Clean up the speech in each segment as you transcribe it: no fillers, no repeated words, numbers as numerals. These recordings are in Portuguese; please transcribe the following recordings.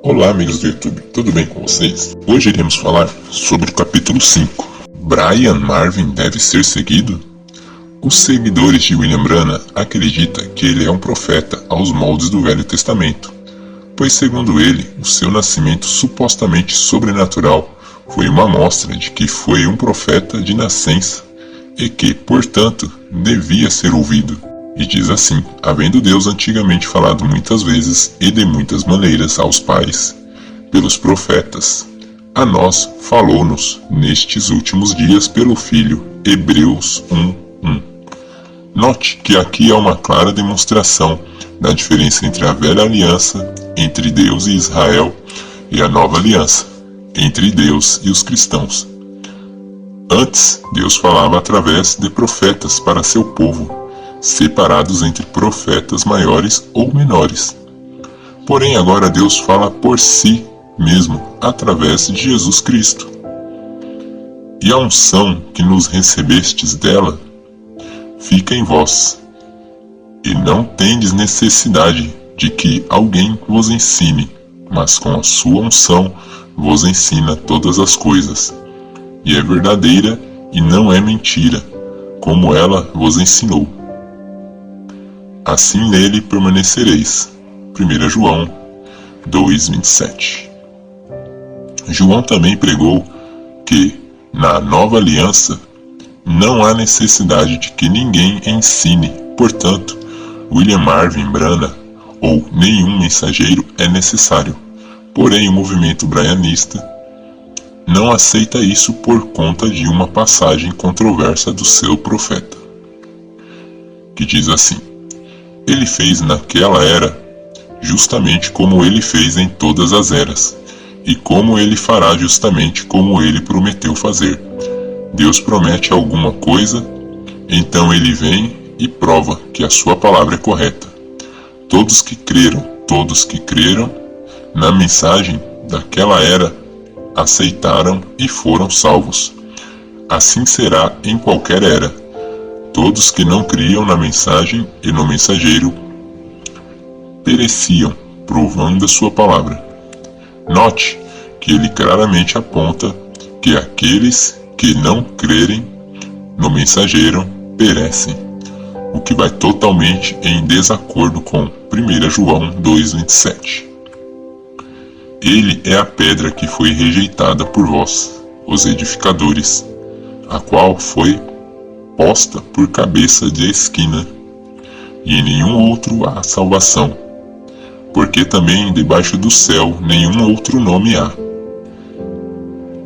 Olá, amigos do YouTube, tudo bem com vocês? Hoje iremos falar sobre o capítulo 5. Brian Marvin deve ser seguido? Os seguidores de William Branham acreditam que ele é um profeta aos moldes do Velho Testamento, pois segundo ele, o seu nascimento supostamente sobrenatural foi uma amostra de que foi um profeta de nascença e que, portanto, devia ser ouvido. E diz assim: havendo Deus antigamente falado muitas vezes e de muitas maneiras aos pais, pelos profetas, a nós falou-nos nestes últimos dias pelo Filho. Hebreus 1:1. Note que aqui há uma clara demonstração da diferença entre a velha aliança, entre Deus e Israel, e a nova aliança, entre Deus e os cristãos. Antes, Deus falava através de profetas para seu povo, separados entre profetas maiores ou menores. Porém, agora Deus fala por si mesmo, através de Jesus Cristo. E a unção que nos recebestes dela fica em vós, e não tendes necessidade de que alguém vos ensine, mas com a sua unção vos ensina todas as coisas, e é verdadeira e não é mentira, como ela vos ensinou. Assim nele permanecereis. 1 João 2:27. João também pregou que, na nova aliança, não há necessidade de que ninguém ensine. Portanto, William Marvin Branham ou nenhum mensageiro é necessário. Porém, o movimento braianista não aceita isso por conta de uma passagem controversa do seu profeta, que diz assim: ele fez naquela era justamente como ele fez em todas as eras, e como ele fará justamente como ele prometeu fazer. Deus promete alguma coisa, então ele vem e prova que a sua palavra é correta. Todos que creram na mensagem daquela era, aceitaram e foram salvos. Assim será em qualquer era. Todos que não criam na mensagem e no mensageiro pereciam, provando a sua palavra. Note que ele claramente aponta que aqueles que não crerem no mensageiro perecem, o que vai totalmente em desacordo com 1 João 2:27. Ele é a pedra que foi rejeitada por vós, os edificadores, a qual foi posta por cabeça de esquina, e em nenhum outro há salvação, porque também debaixo do céu nenhum outro nome há,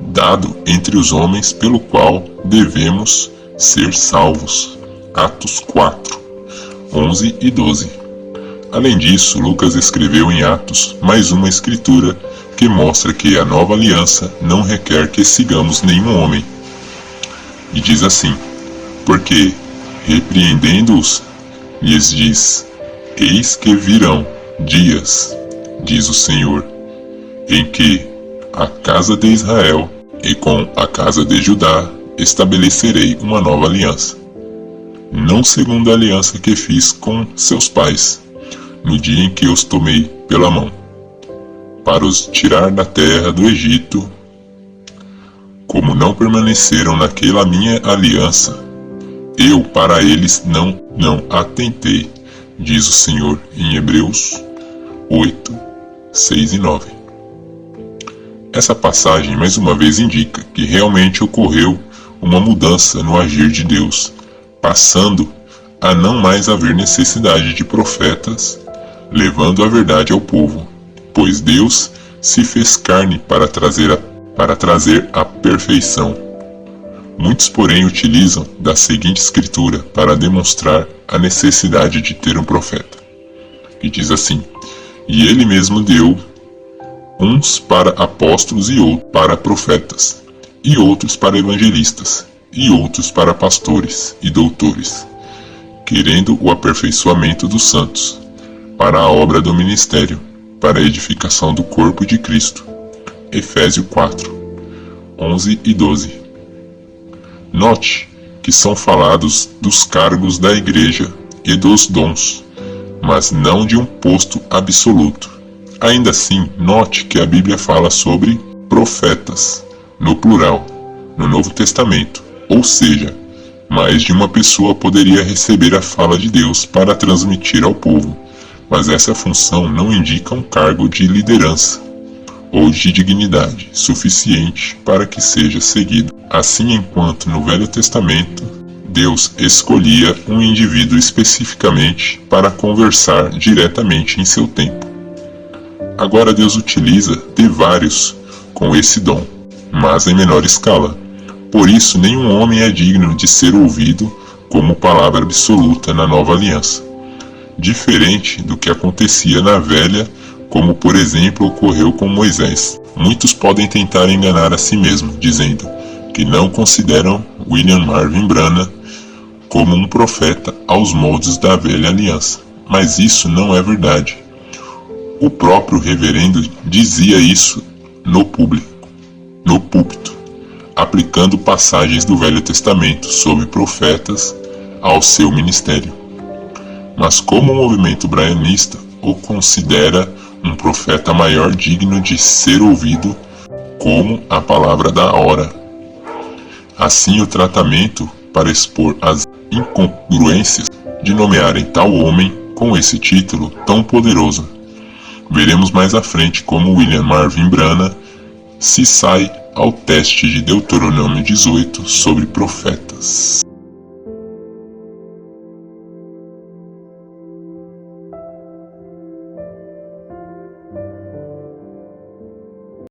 dado entre os homens pelo qual devemos ser salvos. Atos 4:11 e 12. Além disso, Lucas escreveu em Atos mais uma escritura que mostra que a nova aliança não requer que sigamos nenhum homem. E diz assim: porque, repreendendo-os, lhes diz: eis que virão dias, diz o Senhor, em que a casa de Israel e com a casa de Judá estabelecerei uma nova aliança, não segundo a aliança que fiz com seus pais, no dia em que os tomei pela mão, para os tirar da terra do Egito, como não permaneceram naquela minha aliança, eu para eles não atentei, diz o Senhor, em Hebreus 8:6 e 9. Essa passagem mais uma vez indica que realmente ocorreu uma mudança no agir de Deus, passando a não mais haver necessidade de profetas, levando a verdade ao povo, pois Deus se fez carne para trazer a perfeição. Muitos, porém, utilizam da seguinte escritura para demonstrar a necessidade de ter um profeta, que diz assim: e ele mesmo deu uns para apóstolos e outros para profetas, e outros para evangelistas, e outros para pastores e doutores, querendo o aperfeiçoamento dos santos, para a obra do ministério, para a edificação do corpo de Cristo. Efésios 4:11 e 12. Note que são falados dos cargos da igreja e dos dons, mas não de um posto absoluto. Ainda assim, note que a Bíblia fala sobre profetas, no plural, no Novo Testamento, ou seja, mais de uma pessoa poderia receber a fala de Deus para transmitir ao povo, mas essa função não indica um cargo de liderança ou de dignidade suficiente para que seja seguido. Assim, enquanto no Velho Testamento, Deus escolhia um indivíduo especificamente para conversar diretamente em seu tempo. Agora Deus utiliza de vários com esse dom, mas em menor escala. Por isso, nenhum homem é digno de ser ouvido como palavra absoluta na nova aliança, diferente do que acontecia na velha, como por exemplo ocorreu com Moisés. Muitos podem tentar enganar a si mesmo, dizendo que não consideram William Marvin Branham como um profeta aos moldes da velha aliança, mas isso não é verdade. O próprio reverendo dizia isso no púlpito, aplicando passagens do Velho Testamento sobre profetas ao seu ministério. Mas como o movimento braianista o considera um profeta maior digno de ser ouvido como a palavra da hora. Assim, o tratamento para expor as incongruências de nomearem tal homem com esse título tão poderoso. Veremos mais à frente como William Marvin Branham se sai ao teste de Deuteronômio 18 sobre profetas.